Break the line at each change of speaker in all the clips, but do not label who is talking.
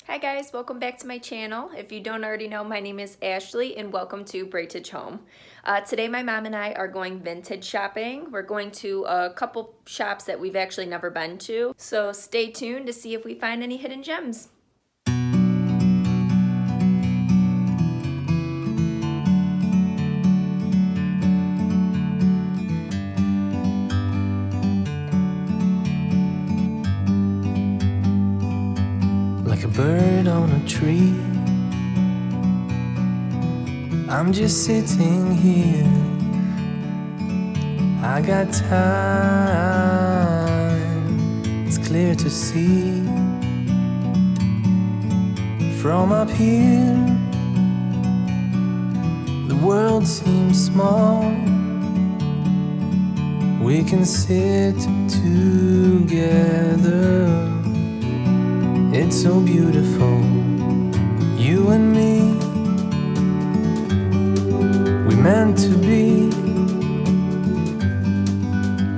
Hi guys, welcome back to my channel. If you don't already know, my name is Ashley and welcome to Braidage Home. Today my mom and I are going vintage shopping. We're going to a couple shops that we've actually never been to. So stay tuned to see if we find any hidden gems.
Like a bird on a tree, I'm just sitting here. I got time, it's clear to see. From up here, the world seems small. We can sit together. It's so beautiful, you and me. We meant to be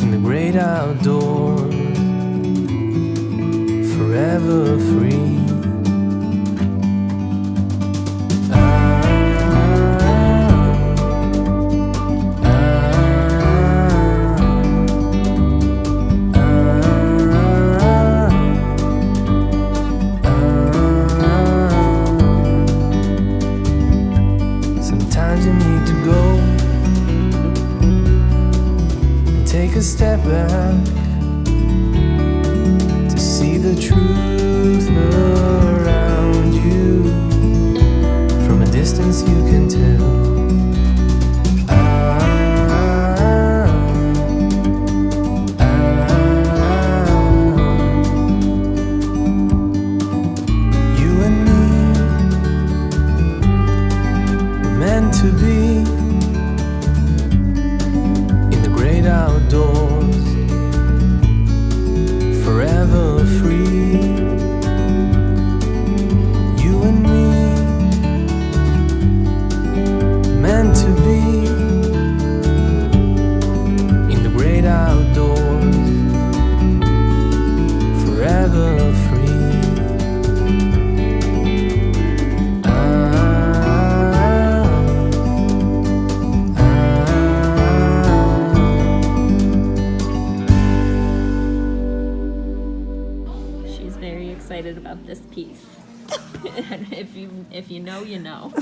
in the great outdoors, forever free. Take a step back to see the truth around you. From a distance you can tell. You and me were meant to be outdoors, forever free. You and me, meant to be in the great outdoors, forever free.
Excited about this piece. if you know, you know.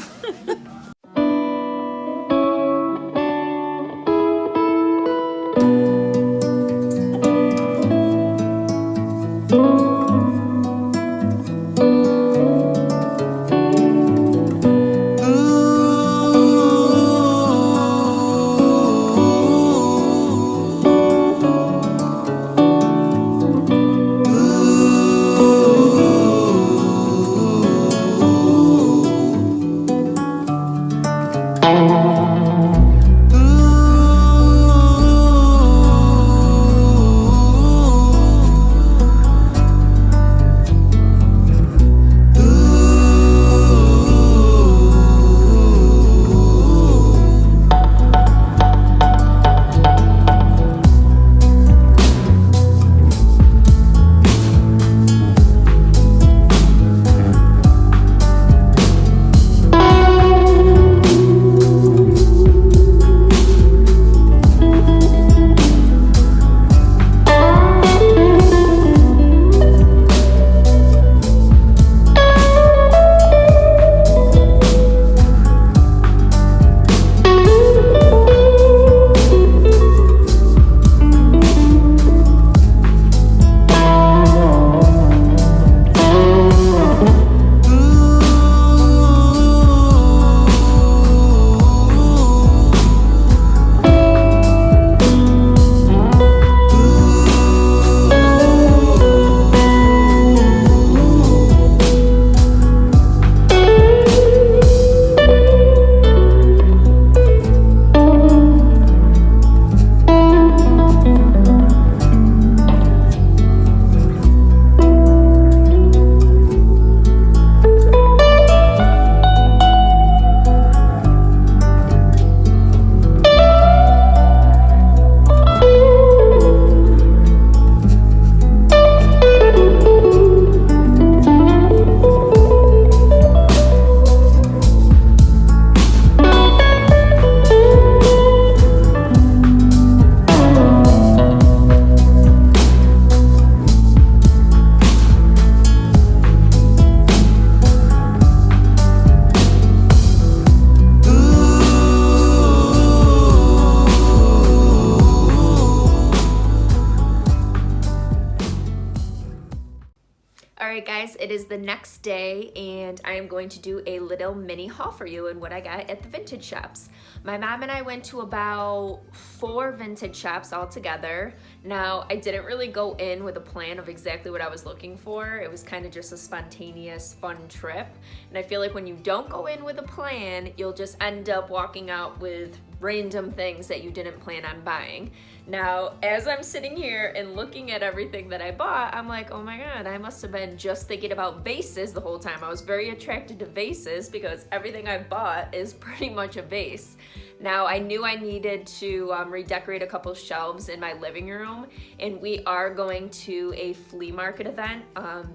it is the next day and I am going to do a little mini haul for you and what I got at the vintage shops. My mom and I went to about 4 vintage shops all together. Now, I didn't really go in with a plan of exactly what I was looking for. It was kind of just a spontaneous, fun trip. And I feel like when you don't go in with a plan, you'll just end up walking out with random things that you didn't plan on buying. Now, as I'm sitting here and looking at everything that I bought, I'm like, oh my God, I must have been just thinking about vases the whole time. I was very attracted to vases because everything I bought is pretty much a vase. Now, I knew I needed to redecorate a couple shelves in my living room, and we are going to a flea market event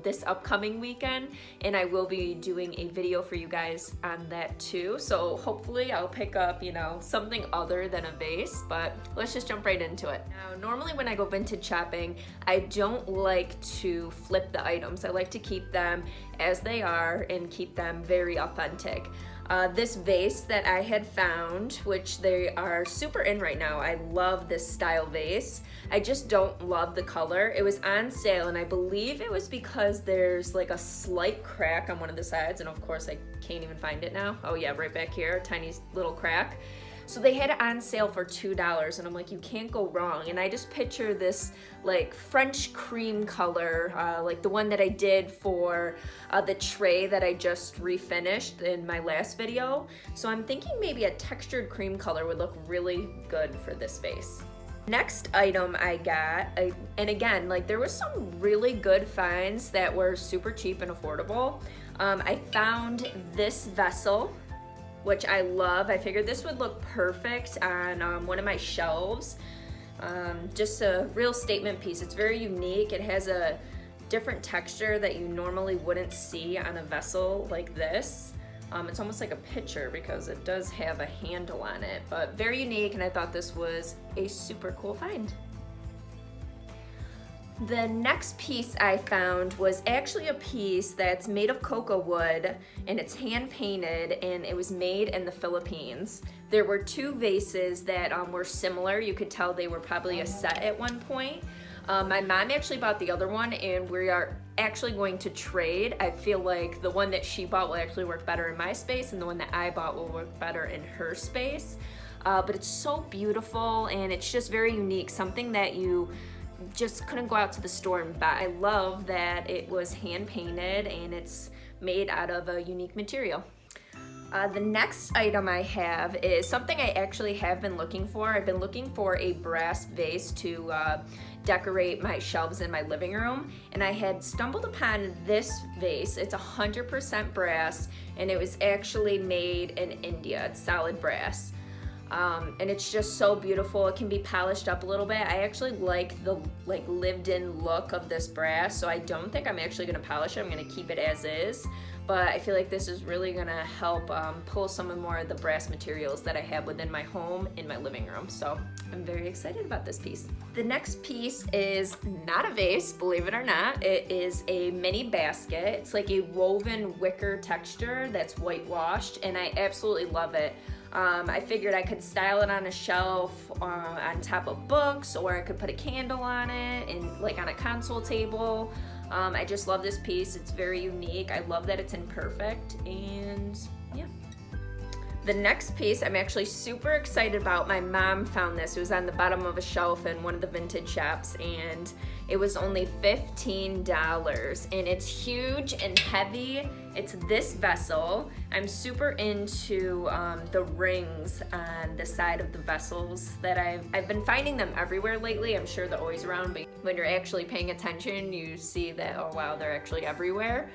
this upcoming weekend, and I will be doing a video for you guys on that too. So hopefully I'll pick up, something other than a vase, but let's just jump right into it. Now, normally when I go vintage shopping, I don't like to flip the items. I like to keep them as they are and keep them very authentic. This vase that I had found, which they are super in right now. I love this style vase. I just don't love the color. It was on sale and I believe it was because there's like a slight crack on one of the sides, and of course I can't even find it now. Oh yeah, right back here, tiny little crack. So they had it on sale for $2 and I'm like, you can't go wrong. And I just picture this like French cream color, like the one that I did for the tray that I just refinished in my last video. So I'm thinking maybe a textured cream color would look really good for this vase. Next item I got, and again, like there was some really good finds that were super cheap and affordable. I found this vessel, which I love. I figured this would look perfect on one of my shelves. Just a real statement piece. It's very unique. It has a different texture that you normally wouldn't see on a vessel like this. It's almost like a pitcher because it does have a handle on it, but very unique, and I thought this was a super cool find. The next piece I found was actually a piece that's made of cocoa wood and it's hand painted, and it was made in the Philippines. There were 2 vases that were similar. You could tell they were probably a set at one point. My mom actually bought the other one and we are actually going to trade. I feel like the one that she bought will actually work better in my space and the one that I bought will work better in her space. But it's so beautiful and it's just very unique, something that you just couldn't go out to the store and buy. I love that it was hand painted and it's made out of a unique material. The next item I have is something I actually have been looking for. I've been looking for a brass vase to decorate my shelves in my living room, and I had stumbled upon this vase. It's 100% brass and it was actually made in India. It's solid brass. And it's just so beautiful. It can be polished up a little bit. I actually like the lived-in look of this brass, so I don't think I'm actually gonna polish it. I'm gonna keep it as is, but I feel like this is really gonna help pull some of more of the brass materials that I have within my home in my living room. So I'm very excited about this piece. The next piece is not a vase, believe it or not. It is a mini basket. It's like a woven wicker texture that's whitewashed, and I absolutely love it. I figured I could style it on a shelf on top of books, or I could put a candle on it and like on a console table. I just love this piece. It's very unique. I love that it's imperfect, and yeah. The next piece I'm actually super excited about. My mom found this. It was on the bottom of a shelf in one of the vintage shops, and it was only $15, and it's huge and heavy. It's this vessel. I'm super into the rings on the side of the vessels that I've been finding them everywhere lately. I'm sure they're always around, but when you're actually paying attention, you see that, oh wow, they're actually everywhere.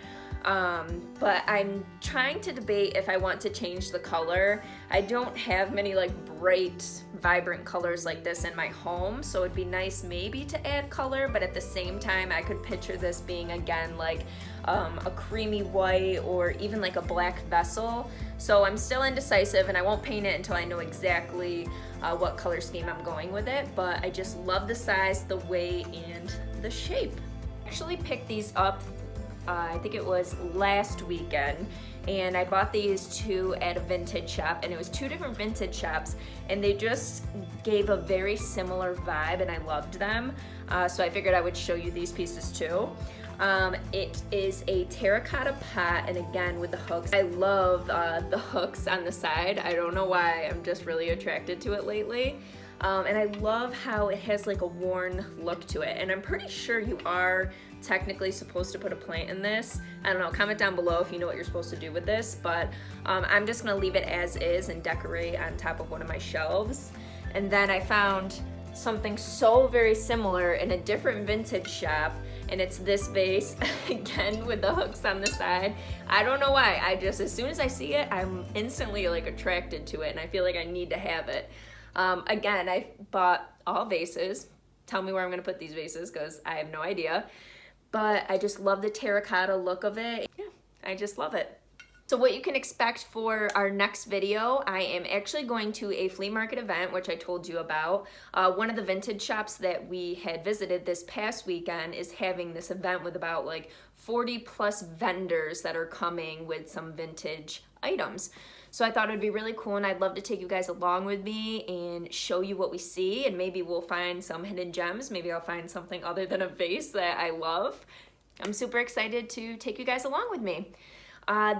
But I'm trying to debate if I want to change the color. I don't have many like bright, vibrant colors like this in my home, so it'd be nice maybe to add color, but at the same time I could picture this being again like a creamy white or even like a black vessel. So I'm still indecisive, and I won't paint it until I know exactly what color scheme I'm going with it, but I just love the size, the weight, and the shape. I actually picked these up I think it was last weekend, and I bought these 2 at a vintage shop, and it was 2 different vintage shops, and they just gave a very similar vibe, and I loved them. So I figured I would show you these pieces too. It is a terracotta pot, and again with the hooks. I love the hooks on the side. I don't know why, I'm just really attracted to it lately. And I love how it has like a worn look to it, and I'm pretty sure you are technically supposed to put a plant in this. I don't know, comment down below if you know what you're supposed to do with this, but I'm just gonna leave it as is and decorate on top of one of my shelves. And then I found something so very similar in a different vintage shop, and it's this vase again with the hooks on the side. I don't know why, I just, as soon as I see it, I'm instantly like attracted to it, and I feel like I need to have it. Again, I bought all vases. Tell me where I'm gonna put these vases because I have no idea. But I just love the terracotta look of it. Yeah, I just love it. So what you can expect for our next video, I am actually going to a flea market event, which I told you about. One of the vintage shops that we had visited this past weekend is having this event with about like 40 plus vendors that are coming with some vintage items. So I thought it would be really cool, and I'd love to take you guys along with me and show you what we see, and maybe we'll find some hidden gems. Maybe I'll find something other than a vase that I love. I'm super excited to take you guys along with me.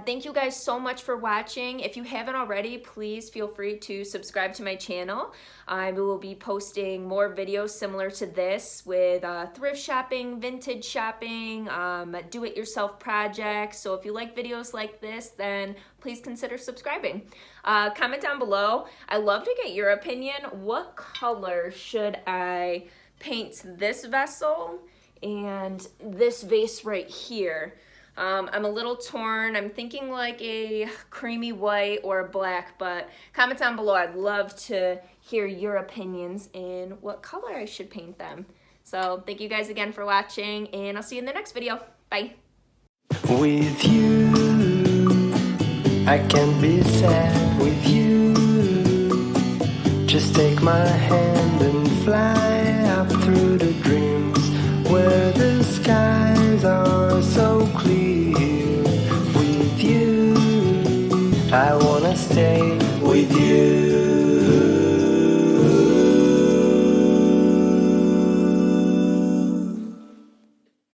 Thank you guys so much for watching. If you haven't already, please feel free to subscribe to my channel. I will be posting more videos similar to this with thrift shopping, vintage shopping, do-it-yourself projects. So if you like videos like this, then please consider subscribing. Comment down below. I love to get your opinion. What color should I paint this vessel and this vase right here? I'm a little torn. I'm thinking like a creamy white or a black, but comment down below. I'd love to hear your opinions in what color I should paint them. So thank you guys again for watching, and I'll see you in the next video. Bye.
With you, I can be sad with you. Just take my hand and fly up through the dream.